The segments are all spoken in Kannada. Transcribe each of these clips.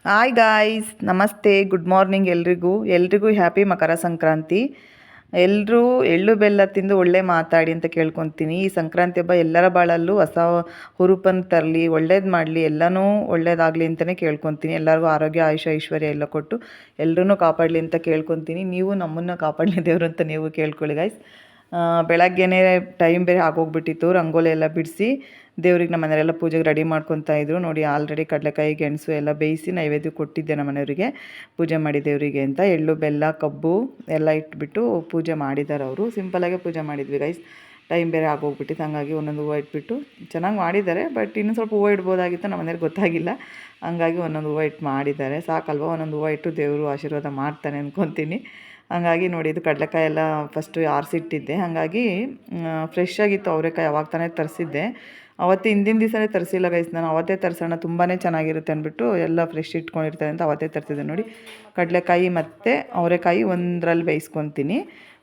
ಹಾಯ್ ಗಾಯ್ಸ್, ನಮಸ್ತೆ, ಗುಡ್ ಮಾರ್ನಿಂಗ್ ಎಲ್ರಿಗೂ ಹ್ಯಾಪಿ ಮಕರ ಸಂಕ್ರಾಂತಿ. ಎಲ್ಲರೂ ಎಳ್ಳು ಬೆಲ್ಲ ತಿಂದು ಒಳ್ಳೆ ಮಾತಾಡಿ ಅಂತ ಕೇಳ್ಕೊತೀನಿ. ಈ ಸಂಕ್ರಾಂತಿ ಹಬ್ಬ ಎಲ್ಲರ ಬಾಳಲ್ಲೂ ಹೊಸ ಹುರುಪನ್ನು ತರಲಿ, ಒಳ್ಳೇದು ಮಾಡಲಿ, ಎಲ್ಲನೂ ಒಳ್ಳೇದಾಗಲಿ ಅಂತಲೇ ಕೇಳ್ಕೊತೀನಿ. ಎಲ್ಲರಿಗೂ ಆರೋಗ್ಯ, ಆಯುಷ್ಯ, ಐಶ್ವರ್ಯ ಎಲ್ಲ ಕೊಟ್ಟು ಎಲ್ಲರೂ ಕಾಪಾಡಲಿ ಅಂತ ಕೇಳ್ಕೊತೀನಿ. ನೀವು ನಮ್ಮನ್ನು ಕಾಪಾಡಲಿ ದೇವರು ಅಂತ ನೀವು ಕೇಳ್ಕೊಳ್ಳಿ ಗಾಯ್ಸ್. ಬೆಳಗ್ಗೆನೇ ಟೈಮ್ ಬೇರೆ ಆಗೋಗ್ಬಿಟ್ಟಿತ್ತು. ರಂಗೋಲಿ ಎಲ್ಲ ಬಿಡಿಸಿ ದೇವ್ರಿಗೆ ನಮ್ಮ ಮನೆಯಲ್ಲೆಲ್ಲ ಪೂಜೆಗೆ ರೆಡಿ ಮಾಡ್ಕೊತಾ ಇದ್ರು. ನೋಡಿ, ಆಲ್ರೆಡಿ ಕಡಲೆಕಾಯಿ, ಗೆಣಸು ಎಲ್ಲ ಬೇಯಿಸಿ ನೈವೇದ್ಯ ಕೊಟ್ಟಿದ್ದೆ ನಮ್ಮ ಮನೆಯವರಿಗೆ, ಪೂಜೆ ಮಾಡಿ ದೇವರಿಗೆ ಅಂತ. ಎಳ್ಳು, ಬೆಲ್ಲ, ಕಬ್ಬು ಎಲ್ಲ ಇಟ್ಬಿಟ್ಟು ಪೂಜೆ ಮಾಡಿದ್ದಾರೆ ಅವರು. ಸಿಂಪಲಾಗೆ ಪೂಜೆ ಮಾಡಿದ್ವಿ ಗೈಸ್. ಟೈಮ್ ಬೇರೆ ಆಗೋಗ್ಬಿಟ್ಟಿತ್ತು, ಹಾಗಾಗಿ ಒಂದೊಂದು ಹೂವು ಇಟ್ಬಿಟ್ಟು ಚೆನ್ನಾಗಿ ಮಾಡಿದ್ದಾರೆ. ಬಟ್ ಇನ್ನೂ ಸ್ವಲ್ಪ ಹೂವು ಇಡ್ಬೋದಾಗಿತ್ತು, ನಮ್ಮ ಮನೆಯವ್ರಿಗೆ ಗೊತ್ತಾಗಿಲ್ಲ. ಹಂಗಾಗಿ ಒಂದೊಂದು ಹೂವು ಇಟ್ಟು ಮಾಡಿದ್ದಾರೆ. ಸಾಕಲ್ವ, ಒಂದೊಂದು ಹೂವು ಇಟ್ಟು ದೇವರು ಆಶೀರ್ವಾದ ಮಾಡ್ತಾನೆ ಅಂದ್ಕೊತೀನಿ. ಹಾಗಾಗಿ ನೋಡಿ, ಇದು ಕಡಲೆಕಾಯಿ ಎಲ್ಲ ಫಸ್ಟು ಆರಿಸಿಟ್ಟಿದ್ದೆ. ಹಾಗಾಗಿ ಫ್ರೆಶ್ ಆಗಿತ್ತು ಅವರೆಕಾಯಿ. ಅವಾಗ ತಾನೇ ತರಿಸಿದ್ದೆ. ಅವತ್ತೇ ಹಿಂದಿನ ದಿವಸನೇ ತರಿಸಿಲ್ಲ ಗೈಸ್ ನಾನು. ಅವತ್ತೇ ತರಿಸೋಣ, ತುಂಬಾ ಚೆನ್ನಾಗಿರುತ್ತೆ ಅಂದ್ಬಿಟ್ಟು ಎಲ್ಲ ಫ್ರೆಶ್ ಇಟ್ಕೊಂಡಿರ್ತಾರೆ ಅಂತ ಅವತ್ತೇ ತರಿಸಿದ್ದೆ. ನೋಡಿ, ಕಡಲೆಕಾಯಿ ಮತ್ತು ಅವರೆಕಾಯಿ ಒಂದರಲ್ಲಿ ಬೇಯಿಸ್ಕೊತೀನಿ.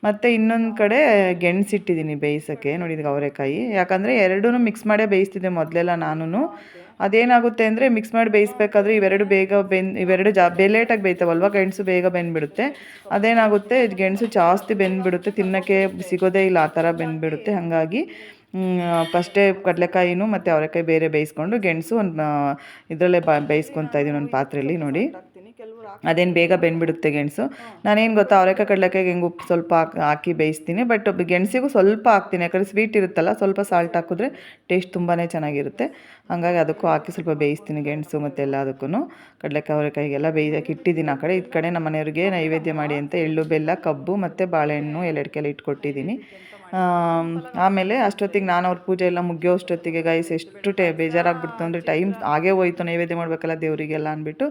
ಮತ್ತು ಇನ್ನೊಂದು ಕಡೆ ಗೆಣಸಿಟ್ಟಿದ್ದೀನಿ ಬೇಯಿಸೋಕ್ಕೆ. ನೋಡಿ, ಇದಕ್ಕೆ ಅವರೆಕಾಯಿ, ಯಾಕಂದರೆ ಎರಡೂ ಮಿಕ್ಸ್ ಮಾಡೇ ಬೇಯಿಸ್ತಿದ್ದೆ ಮೊದಲೆಲ್ಲ ನಾನು. ಅದೇನಾಗುತ್ತೆ ಅಂದರೆ ಮಿಕ್ಸ್ ಮಾಡಿ ಬೇಯಿಸ್ಬೇಕಾದ್ರೆ ಇವೆರಡು ಬೇಗ ಇವೆರಡು ಲೇಟಾಗಿ ಬೇಯ್ತಾವಲ್ವ, ಗೆಣಸು ಬೇಗ ಬೆಂದ್ಬಿಡುತ್ತೆ. ಅದೇನಾಗುತ್ತೆ, ಗೆಣಸು ಜಾಸ್ತಿ ಬೆಂದ್ಬಿಡುತ್ತೆ, ತಿನ್ನೋಕ್ಕೆ ಸಿಗೋದೇ ಇಲ್ಲ, ಆ ಥರ ಬೆಂದ್ಬಿಡುತ್ತೆ. ಹಾಗಾಗಿ ಫಸ್ಟೇ ಕಡಲೆಕಾಯಿನೂ ಮತ್ತು ಅವರೆಕಾಯಿ ಬೇರೆ ಬೇಯಿಸ್ಕೊಂಡು ಗೆಣಸು ಒಂದು ಇದರಲ್ಲೇ ಬೇಯಿಸ್ಕೊತಾ ಇದ್ದೀನಿ ಒಂದು ಪಾತ್ರೆಯಲ್ಲಿ. ನೋಡಿ, ಅದೇನು ಬೇಗ ಬೆಂದ್ಬಿಡುತ್ತೆ ಗೆಣಸು. ನಾನೇನು ಗೊತ್ತಾ, ಅವರೆಕಾಯಿ ಕಡಲೆಕಾಯಿಗೆ ಹೆಂಗೆ ಉಪ್ಪು ಸ್ವಲ್ಪ ಹಾಕಿ ಬೇಯಿಸ್ತೀನಿ. ಬಟ್ ಗೆಣಸಿಗೂ ಸ್ವಲ್ಪ ಹಾಕ್ತೀನಿ, ಯಾಕಂದರೆ ಸ್ವೀಟ್ ಇರುತ್ತಲ್ಲ, ಸ್ವಲ್ಪ ಸಾಲ್ಟ್ ಹಾಕಿದ್ರೆ ಟೇಸ್ಟ್ ತುಂಬಾ ಚೆನ್ನಾಗಿರುತ್ತೆ. ಹಾಗಾಗಿ ಅದಕ್ಕೂ ಹಾಕಿ ಸ್ವಲ್ಪ ಬೇಯಿಸ್ತೀನಿ, ಗೆಣಸು ಮತ್ತು ಎಲ್ಲದಕ್ಕೂ. ಕಡಲೆಕಾಯಿ, ಅವರೆಕಾಯಿಗೆಲ್ಲ ಬೇಯಿಸೋಕೆ ಇಟ್ಟಿದ್ದೀನಿ ಆ ಕಡೆ. ಕಡೆ ನಮ್ಮ ಮನೆಯವ್ರಿಗೆ ನೈವೇದ್ಯ ಮಾಡಿ ಅಂತ ಎಳ್ಳು, ಬೆಲ್ಲ, ಕಬ್ಬು ಮತ್ತು ಬಾಳೆಹಣ್ಣು ಎಲ್ಲೆಡ್ಕೆಲ್ಲ ಇಟ್ಕೊಟ್ಟಿದ್ದೀನಿ. ಆಮೇಲೆ ಅಷ್ಟೊತ್ತಿಗೆ ನಾನು ಅವ್ರ ಪೂಜೆ ಎಲ್ಲ ಮುಗಿಯೋ ಅಷ್ಟೊತ್ತಿಗೆ ಗೈಸ್ ಎಷ್ಟು ಬೇಜಾರಾಗ್ಬಿಡ್ತು ಅಂದರೆ, ಟೈಮ್ ಆಗೇ ಹೋಯ್ತು, ನೈವೇದ್ಯ ಮಾಡಬೇಕಲ್ಲ ದೇವರಿಗೆಲ್ಲ ಅಂದ್ಬಿಟ್ಟು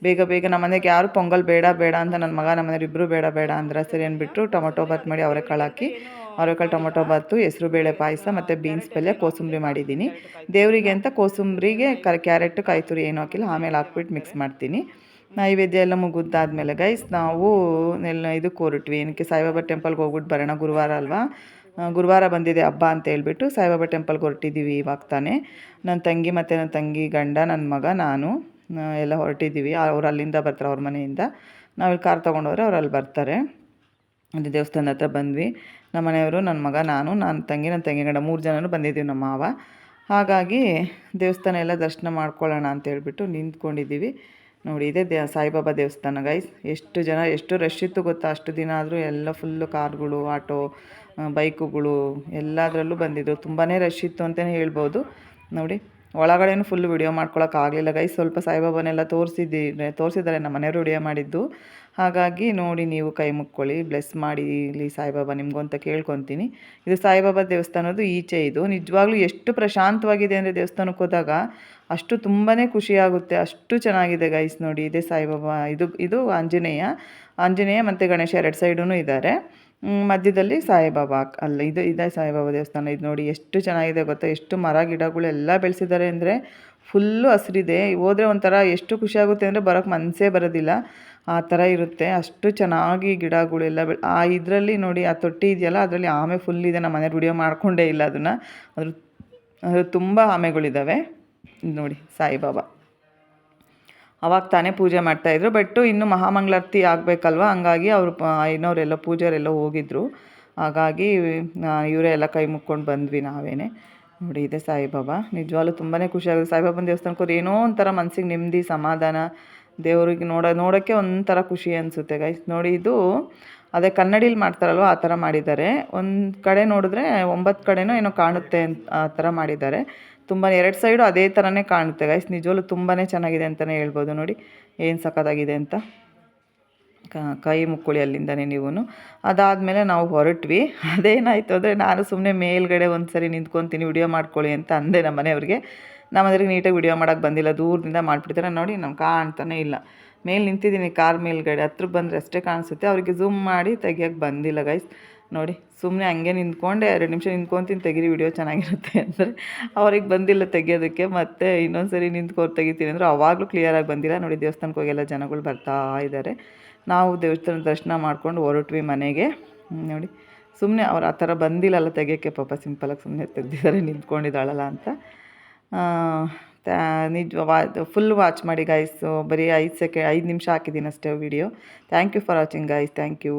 ಬೇಗ ಬೇಗ ನಮ್ಮ ಮನೆಗೆ ಯಾರು ಪೊಂಗಲ್ ಬೇಡ ಅಂತ ನನ್ನ ಮಗ ನಮ್ಮ ಮನೆಯವ್ರು ಇಬ್ಬರು ಬೇಡ ಅಂದ್ರೆ ಸರಿ ಅಂದ್ಬಿಟ್ಟು ಟೊಮೊಟೊ ಬಾತ್ ಮಾಡಿ ಅವರೆಕಾಳು ಹಾಕಿ, ಅವರೆಕಾಳು ಟೊಮೊಟೊ ಬಾತು, ಹೆಸರುಬೇಳೆ ಪಾಯಸ ಮತ್ತು ಬೀನ್ಸ್ ಪಲ್ಯ, ಕೋಸಂಬರಿ ಮಾಡಿದ್ದೀನಿ. ದೇವರಿಗೆ ಅಂತ ಕೋಸಂಬರಿಗೆ ಕ್ಯಾರೆಟ್, ಕಾಯಿ ತುರಿ ಏನೂ ಹಾಕಿಲ್ಲ, ಆಮೇಲೆ ಹಾಕ್ಬಿಟ್ಟು ಮಿಕ್ಸ್ ಮಾಡ್ತೀನಿ. ನೈವೇದ್ಯ ಎಲ್ಲ ಮುಗಿದಾದ್ಮೇಲೆ ಗೈಸ್ ನಾವು ಇದಕ್ಕೆ ಹೊರಟ್ವಿ. ಏನಕ್ಕೆ, ಸಾಯಿಬಾಬಾ ಟೆಂಪಲ್ಗೆ ಹೋಗ್ಬಿಟ್ಟು ಬರೋಣ, ಗುರುವಾರ ಅಲ್ವಾ, ಗುರುವಾರ ಬಂದಿದೆ ಹಬ್ಬ ಅಂತ ಹೇಳ್ಬಿಟ್ಟು ಸಾಯಿಬಾಬಾ ಟೆಂಪಲ್ಗೆ ಹೊರಟಿದ್ದೀವಿ ಇವಾಗ ತಾನೇ. ನನ್ನ ತಂಗಿ ಮತ್ತು ನನ್ನ ತಂಗಿ ಗಂಡ, ನನ್ನ ಮಗ, ನಾನು ಎಲ್ಲ ಹೊರಟಿದ್ದೀವಿ. ಅವ್ರು ಅಲ್ಲಿಂದ ಬರ್ತಾರೆ, ಅವ್ರ ಮನೆಯಿಂದ. ನಾವಿಲ್ಲಿ ಕಾರ್ ತೊಗೊಂಡೋದ್ರೆ ಅವ್ರು ಅಲ್ಲಿ ಬರ್ತಾರೆ. ಅದು ದೇವಸ್ಥಾನದ ಹತ್ರ ಬಂದ್ವಿ. ನಮ್ಮ ಮನೆಯವರು, ನನ್ನ ಮಗ, ನನ್ನ ತಂಗಿ ಗಂಡ 3 ಜನನೂ ಬಂದಿದ್ದೀವಿ, ನಮ್ಮ ಮಾವ. ಹಾಗಾಗಿ ದೇವಸ್ಥಾನ ಎಲ್ಲ ದರ್ಶನ ಮಾಡ್ಕೊಳ್ಳೋಣ ಅಂತ ಹೇಳ್ಬಿಟ್ಟು ನಿಂತ್ಕೊಂಡಿದ್ದೀವಿ. ನೋಡಿ, ಇದೇ ಸಾಯಿಬಾಬಾ ದೇವಸ್ಥಾನ ಗೈಸ್. ಎಷ್ಟು ರಶ್ ಇತ್ತು ಗೊತ್ತಾ, ಅಷ್ಟು ದಿನ ಆದರೂ ಎಲ್ಲ ಫುಲ್ಲು ಕಾರ್ಗಳು, ಆಟೋ, ಬೈಕುಗಳು ಎಲ್ಲದರಲ್ಲೂ ಬಂದಿದ್ದು. ತುಂಬಾ ರಶ್ ಇತ್ತು ಅಂತಲೇ ಹೇಳ್ಬೋದು. ನೋಡಿ, ಒಳಗಡೆನೂ ಫುಲ್ಲು ವಿಡಿಯೋ ಮಾಡ್ಕೊಳಕ್ಕಾಗಲಿಲ್ಲ ಗೈಸ್. ಸ್ವಲ್ಪ ಸಾಯಿಬಾಬಾನೆಲ್ಲ ತೋರಿಸಿದ್ದಾರೆ ನಮ್ಮ ಮನೆಯವರು ವಿಡಿಯೋ ಮಾಡಿದ್ದು. ಹಾಗಾಗಿ ನೋಡಿ, ನೀವು ಕೈ ಮುಕ್ಕೊಳ್ಳಿ, ಬ್ಲೆಸ್ ಮಾಡಿ ಇಲ್ಲಿ ಸಾಯಿಬಾಬಾ ನಿಮಗೂ ಅಂತ ಕೇಳ್ಕೊತೀನಿ. ಇದು ಸಾಯಿಬಾಬಾ ದೇವಸ್ಥಾನದ್ದು ಈಚೆ. ಇದು ನಿಜವಾಗ್ಲೂ ಎಷ್ಟು ಪ್ರಶಾಂತವಾಗಿದೆ ಅಂದರೆ, ದೇವಸ್ಥಾನಕ್ಕೆ ಹೋದಾಗ ಅಷ್ಟು ತುಂಬಾ ಖುಷಿಯಾಗುತ್ತೆ, ಅಷ್ಟು ಚೆನ್ನಾಗಿದೆ ಗೈಸ್. ನೋಡಿ, ಇದೇ ಸಾಯಿಬಾಬಾ. ಇದು ಆಂಜನೇಯ ಮತ್ತು ಗಣೇಶ 2 ಸೈಡೂ ಇದ್ದಾರೆ. ಮಧ್ಯದಲ್ಲಿ ಸಾಯಿಬಾಬಾ ಅಲ್ಲ, ಇದೇ ಸಾಯಿಬಾಬಾ ದೇವಸ್ಥಾನ. ಇದು ನೋಡಿ ಎಷ್ಟು ಚೆನ್ನಾಗಿದೆ ಗೊತ್ತಾ, ಎಷ್ಟು ಮರ ಗಿಡಗಳು ಎಲ್ಲ ಬೆಳೆಸಿದ್ದಾರೆ ಅಂದರೆ ಫುಲ್ಲು ಹಸಿರಿದೆ. ಹೋದರೆ ಒಂಥರ ಎಷ್ಟು ಖುಷಿಯಾಗುತ್ತೆ ಅಂದರೆ ಬರೋಕ್ಕೆ ಮನಸ್ಸೇ ಬರೋದಿಲ್ಲ, ಆ ಥರ ಇರುತ್ತೆ. ಅಷ್ಟು ಚೆನ್ನಾಗಿ ಗಿಡಗಳೆಲ್ಲ ಇದರಲ್ಲಿ ನೋಡಿ, ಆ ತೊಟ್ಟಿ ಇದೆಯಲ್ಲ, ಅದರಲ್ಲಿ ಆಮೆ ಫುಲ್ ಇದೆ. ನಮ್ಮ ಮನೆಯವ್ರು ವಿಡಿಯೋ ಮಾಡಿಕೊಂಡೇ ಇಲ್ಲ ಅದನ್ನು. ಅದ್ರ ತುಂಬ ಆಮೆಗಳಿದ್ದಾವೆ. ನೋಡಿ, ಸಾಯಿಬಾಬಾ ಅವಾಗ ತಾನೇ ಪೂಜೆ ಮಾಡ್ತಾಯಿದ್ರು. ಬಟ್ಟು ಇನ್ನು ಮಹಾಮಂಗಳಾರತಿ ಆಗಬೇಕಲ್ವ, ಹಂಗಾಗಿ ಅವರು ಐನವರೆಲ್ಲ ಪೂಜಾರೆಲ್ಲ ಹೋಗಿದ್ರು. ಹಾಗಾಗಿ ಇವರೇ ಎಲ್ಲ ಕೈ ಮುಕ್ಕೊಂಡು ಬಂದ್ವಿ ನಾವೇನೆ. ನೋಡಿ, ಇದೆ ಸಾಯಿಬಾಬಾ. ನಿಜವಾಗ್ಲೂ ತುಂಬಾ ಖುಷಿಯಾಗುತ್ತೆ. ಸಾಯಿಬಾಬನ ದೇವಸ್ಥಾನಕ್ಕೆ ಹೋದ್ರೆ ಏನೋ ಒಂಥರ ಮನಸ್ಸಿಗೆ ನೆಮ್ಮದಿ, ಸಮಾಧಾನ. ದೇವ್ರಿಗೆ ನೋಡೋಕ್ಕೆ ಒಂಥರ ಖುಷಿ ಅನಿಸುತ್ತೆ ಗೈಸ್. ನೋಡಿ, ಇದು ಅದೇ ಕನ್ನಡಿಲಿ ಮಾಡ್ತಾರಲ್ವ, ಆ ಥರ ಮಾಡಿದ್ದಾರೆ. ಒಂದು ಕಡೆ ನೋಡಿದ್ರೆ 9 ಕಡೆನೋ ಏನೋ ಕಾಣುತ್ತೆ ಆ ಥರ ಮಾಡಿದ್ದಾರೆ. ತುಂಬ 2 ಸೈಡು ಅದೇ ಥರನೇ ಕಾಣುತ್ತೆ ಗೈಸ್. ನಿಜವಲ್ಲೂ ತುಂಬಾ ಚೆನ್ನಾಗಿದೆ ಅಂತಲೇ ಹೇಳ್ಬೋದು. ನೋಡಿ, ಏನು ಸಖತ್ತಾಗಿದೆ ಅಂತ. ಕೈ ಮುಕ್ಕೊಳ್ಳಿ ಅಲ್ಲಿಂದನೇ ನೀವು. ಅದಾದಮೇಲೆ ನಾವು ಹೊರಟ್ವಿ. ಅದೇನಾಯಿತು ಅಂದರೆ, ನಾನು ಸುಮ್ಮನೆ ಮೇಲ್ಗಡೆ ಒಂದು ಸರಿ ನಿಂತ್ಕೊತೀನಿ, ವಿಡಿಯೋ ಮಾಡ್ಕೊಳ್ಳಿ ಅಂತ ಅಂದೆ ನಮ್ಮ ಮನೆಯವ್ರಿಗೆ. ನಮ್ಮ ಮನೆಯವ್ರಿಗೆ ನೀಟಾಗಿ ವಿಡಿಯೋ ಮಾಡೋಕ್ಕೆ ಬಂದಿಲ್ಲ, ದೂರದಿಂದ ಮಾಡಿಬಿಡ್ತಾರೆ. ನೋಡಿ, ನಮ್ಗೆ ಕಾಣ್ತಾನೆ ಇಲ್ಲ. ಮೇಲೆ ನಿಂತಿದ್ದೀನಿ ಕಾರ್ ಮೇಲ್ಗಡೆ, ಹತ್ರಕ್ಕೆ ಬಂದರೆ ಅಷ್ಟೇ ಕಾಣಿಸುತ್ತೆ. ಅವರಿಗೆ ಝೂಮ್ ಮಾಡಿ ತೆಗಿಯೋಕ್ಕೆ ಬಂದಿಲ್ಲ ಗೈಸ್. ನೋಡಿ, ಸುಮ್ಮನೆ ಹಂಗೆ ನಿಂತ್ಕೊಂಡೆ 2 ನಿಮಿಷ ನಿಂತ್ಕೊತೀನಿ, ತೆಗೀರಿ ವಿಡಿಯೋ ಚೆನ್ನಾಗಿರುತ್ತೆ ಅಂದರೆ ಅವ್ರಿಗೆ ಬಂದಿಲ್ಲ ತೆಗಿಯೋದಕ್ಕೆ. ಮತ್ತು ಇನ್ನೊಂದು ಸರಿ ತೆಗಿತೀನಿ ಅಂದರೆ ಅವಾಗಲೂ ಕ್ಲಿಯರಾಗಿ ಬಂದಿಲ್ಲ. ನೋಡಿ, ದೇವಸ್ಥಾನಕ್ಕೆ ಹೋಗೆಲ್ಲ ಜನಗಳು ಬರ್ತಾ ಇದ್ದಾರೆ. ನಾವು ದೇವಸ್ಥಾನ ದರ್ಶನ ಮಾಡ್ಕೊಂಡು ಹೊರಟ್ವಿ ಮನೆಗೆ. ನೋಡಿ, ಸುಮ್ಮನೆ ಅವ್ರು ಆ ಥರ ಬಂದಿಲ್ಲಲ್ಲ ತೆಗಿಯೋಕ್ಕೆ, ಪಾಪ ಸಿಂಪಲಾಗಿ ಸುಮ್ಮನೆ ತೆಗ್ದಿದ್ದಾರೆ, ನಿಂತ್ಕೊಂಡಿದ್ದಾಳಲ್ಲ ಅಂತ. ನಿಜ ಫುಲ್ ವಾಚ್ ಮಾಡಿ ಗೈಸ್. ಬರೀ 5 ನಿಮಿಷ ಹಾಕಿದ್ದೀನಿ ಅಷ್ಟೇ video. Thank you for watching guys. Thank you.